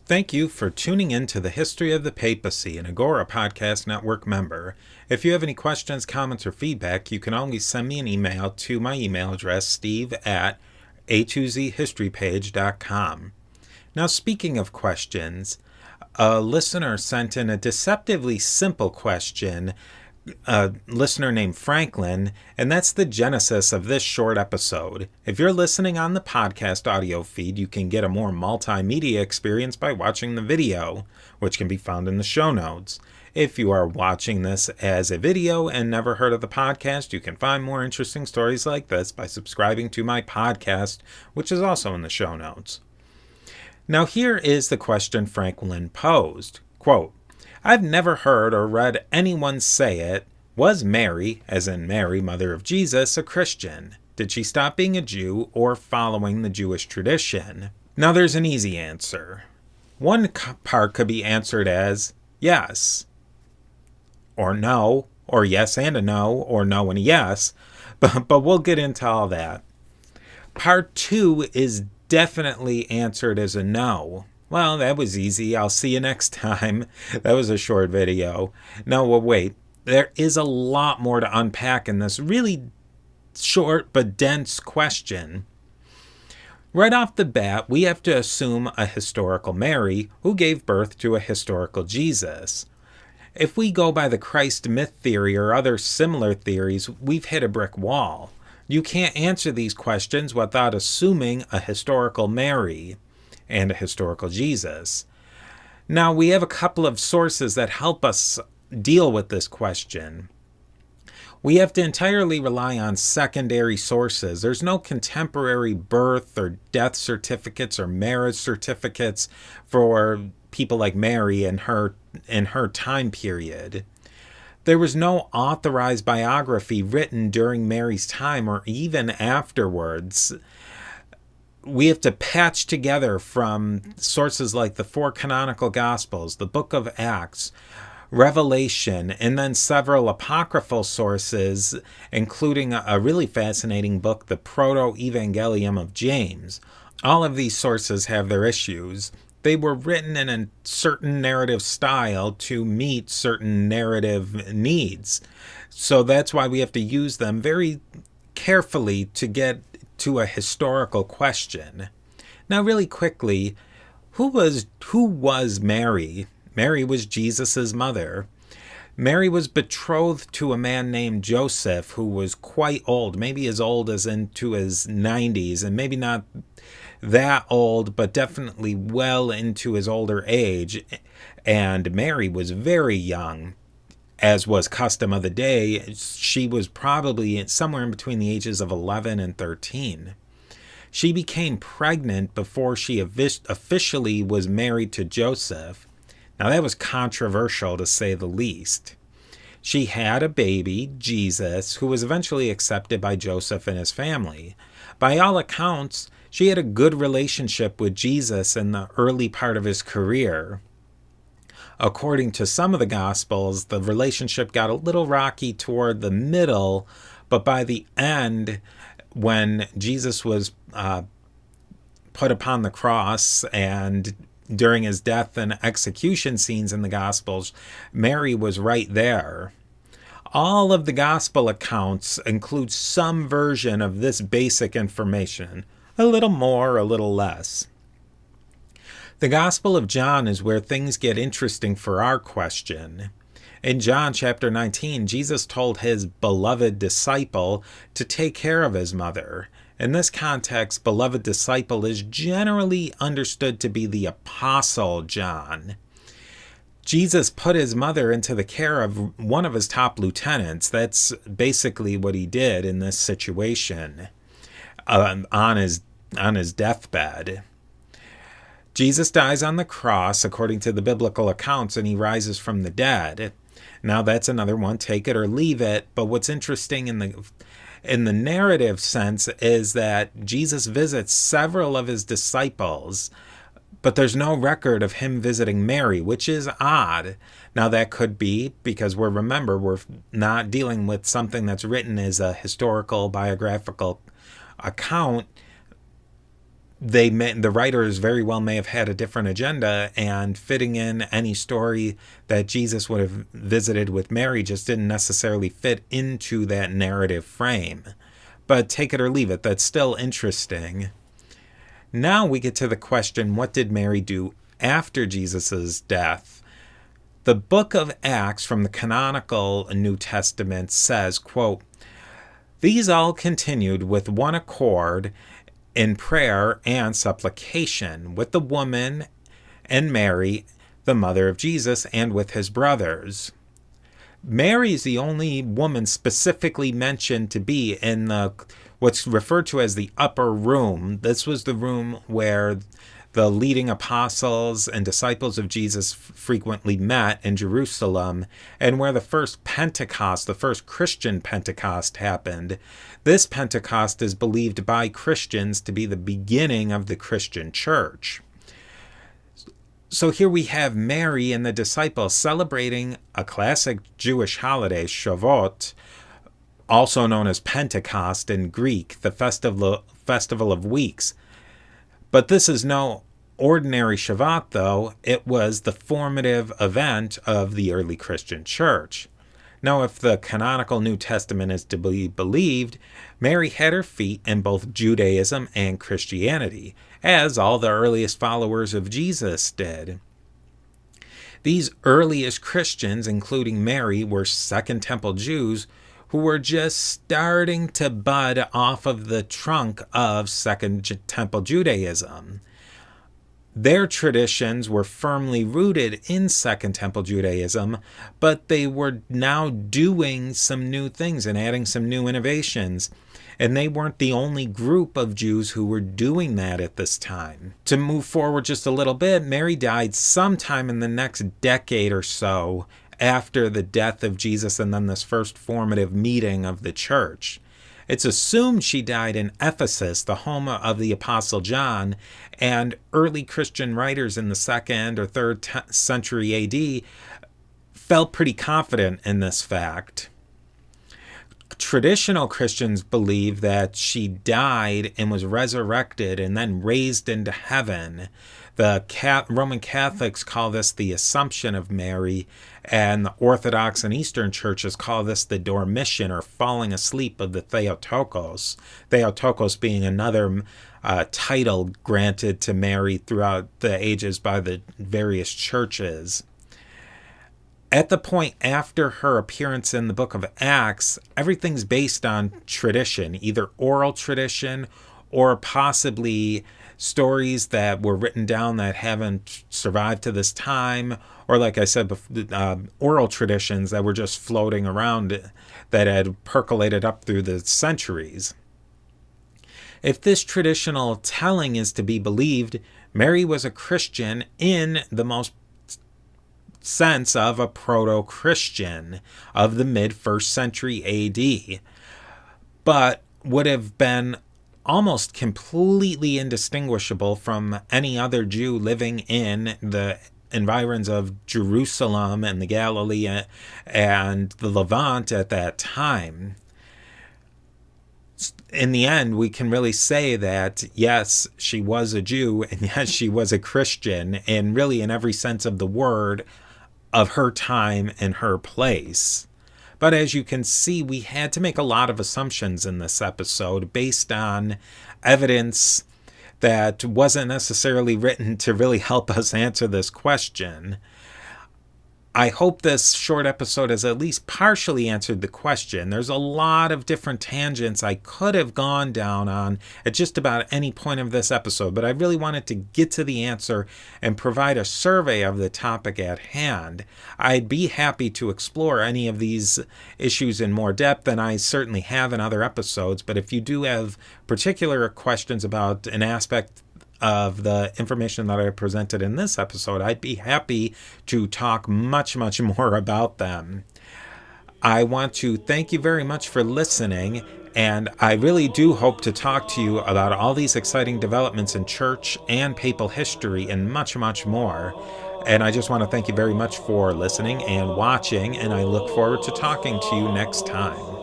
Thank you for tuning in to the History of the Papacy, an Agora Podcast Network member. If you have any questions, comments, or feedback, you can always send me an email to my email address, steve@a2zhistorypage.com. Now, speaking of questions, a listener sent in a deceptively simple question, a listener named Franklin, and that's the genesis of this short episode. If you're listening on the podcast audio feed, you can get a more multimedia experience by watching the video, which can be found in the show notes. If you are watching this as a video and never heard of the podcast, you can find more interesting stories like this by subscribing to my podcast, which is also in the show notes. Now here is the question Franklin posed. Quote, I've never heard or read anyone say it. Was Mary, as in Mary, mother of Jesus, a Christian? Did she stop being a Jew or following the Jewish tradition? Now there's an easy answer. One part could be answered as yes, or no, or yes and a no, or no and a yes, but we'll get into all that. Part 2 is definitely answered as a no. Well, that was easy. I'll see you next time. That was a short video. No, well, wait. There is a lot more to unpack in this really short but dense question. Right off the bat, we have to assume a historical Mary who gave birth to a historical Jesus. If we go by the Christ myth theory or other similar theories, we've hit a brick wall. You can't answer these questions without assuming a historical Mary and a historical Jesus. Now, we have a couple of sources that help us deal with this question. We have to entirely rely on secondary sources. There's no contemporary birth or death certificates or marriage certificates for people like Mary in her time period. There was no authorized biography written during Mary's time or even afterwards. We have to patch together from sources like the 4 canonical Gospels, the Book of Acts, Revelation, and then several apocryphal sources, including a really fascinating book, the Proto-Evangelium of James. All of these sources have their issues. They were written in a certain narrative style to meet certain narrative needs. So that's why we have to use them very carefully to get to a historical question. Now, really quickly, who was Mary? Mary was Jesus' mother. Mary was betrothed to a man named Joseph who was quite old, maybe as old as into his 90s, and maybe not that old, but definitely well into his older age. And Mary was very young. As was custom of the day, she was probably somewhere in between the ages of 11 and 13. She became pregnant before she officially was married to Joseph. Now that was controversial to say the least. She had a baby, Jesus, who was eventually accepted by Joseph and his family. By all accounts, she had a good relationship with Jesus in the early part of his career. According to some of the Gospels, the relationship got a little rocky toward the middle, but by the end, when Jesus was put upon the cross and during his death and execution scenes in the Gospels, Mary was right there. All of the Gospel accounts include some version of this basic information, a little more, a little less. The Gospel of John is where things get interesting for our question. In John chapter 19, Jesus told his beloved disciple to take care of his mother. In this context, beloved disciple is generally understood to be the Apostle John. Jesus put his mother into the care of one of his top lieutenants. That's basically what he did in this situation on his deathbed. Jesus dies on the cross, according to the biblical accounts, and he rises from the dead. Now that's another one, take it or leave it. But what's interesting in the narrative sense is that Jesus visits several of his disciples, but there's no record of him visiting Mary, which is odd. Now that could be because we're not dealing with something that's written as a historical biographical account. the writers very well may have had a different agenda, and fitting in any story that Jesus would have visited with Mary just didn't necessarily fit into that narrative frame. But take it or leave it, that's still interesting. Now we get to the question, what did Mary do after Jesus' death? The book of Acts from the canonical New Testament says, quote, "These all continued with one accord in prayer and supplication with the woman and Mary, the mother of Jesus, and with his brothers." Mary is the only woman specifically mentioned to be in what's referred to as the upper room. This was the room where the leading apostles and disciples of Jesus frequently met in Jerusalem, and where the first Pentecost, the first Christian Pentecost, happened. This Pentecost is believed by Christians to be the beginning of the Christian church. So here we have Mary and the disciples celebrating a classic Jewish holiday, Shavuot, also known as Pentecost in Greek, the festival of weeks. But this is no ordinary Shabbat, though. It was the formative event of the early Christian church. Now, if the canonical New Testament is to be believed, Mary had her feet in both Judaism and Christianity, as all the earliest followers of Jesus did. These earliest Christians, including Mary, were Second Temple Jews who were just starting to bud off of the trunk of Second Temple Judaism. Their traditions were firmly rooted in Second Temple Judaism, but they were now doing some new things and adding some new innovations. And they weren't the only group of Jews who were doing that at this time. To move forward just a little bit, Mary died sometime in the next decade or so after the death of Jesus and then this first formative meeting of the church. It's assumed she died in Ephesus, the home of the Apostle John, and early Christian writers in the 2nd or 3rd century AD felt pretty confident in this fact. Traditional Christians believe that she died and was resurrected and then raised into heaven. The Roman Catholics call this the Assumption of Mary, and the Orthodox and Eastern churches call this the dormition or falling asleep of the Theotokos. Theotokos being another title granted to Mary throughout the ages by the various churches. At the point after her appearance in the book of Acts, everything's based on tradition, either oral tradition or possibly stories that were written down that haven't survived to this time, or like I said, oral traditions that were just floating around that had percolated up through the centuries. If this traditional telling is to be believed, Mary was a Christian in the most sense of a proto-Christian of the mid-1st century AD, but would have been almost completely indistinguishable from any other Jew living in the environs of Jerusalem and the Galilee and the Levant at that time. In the end, we can really say that, yes, she was a Jew, and yes, she was a Christian, and really in every sense of the word, of her time and her place. But as you can see, we had to make a lot of assumptions in this episode based on evidence that wasn't necessarily written to really help us answer this question. I hope this short episode has at least partially answered the question. There's a lot of different tangents I could have gone down on at just about any point of this episode, but I really wanted to get to the answer and provide a survey of the topic at hand. I'd be happy to explore any of these issues in more depth than I certainly have in other episodes, but if you do have particular questions about an aspect of the information that I presented in this episode, I'd be happy to talk much more about them. I want to thank you very much for listening, and I really do hope to talk to you about all these exciting developments in church and papal history and much more. And I just want to thank you very much for listening and watching, and I look forward to talking to you next time.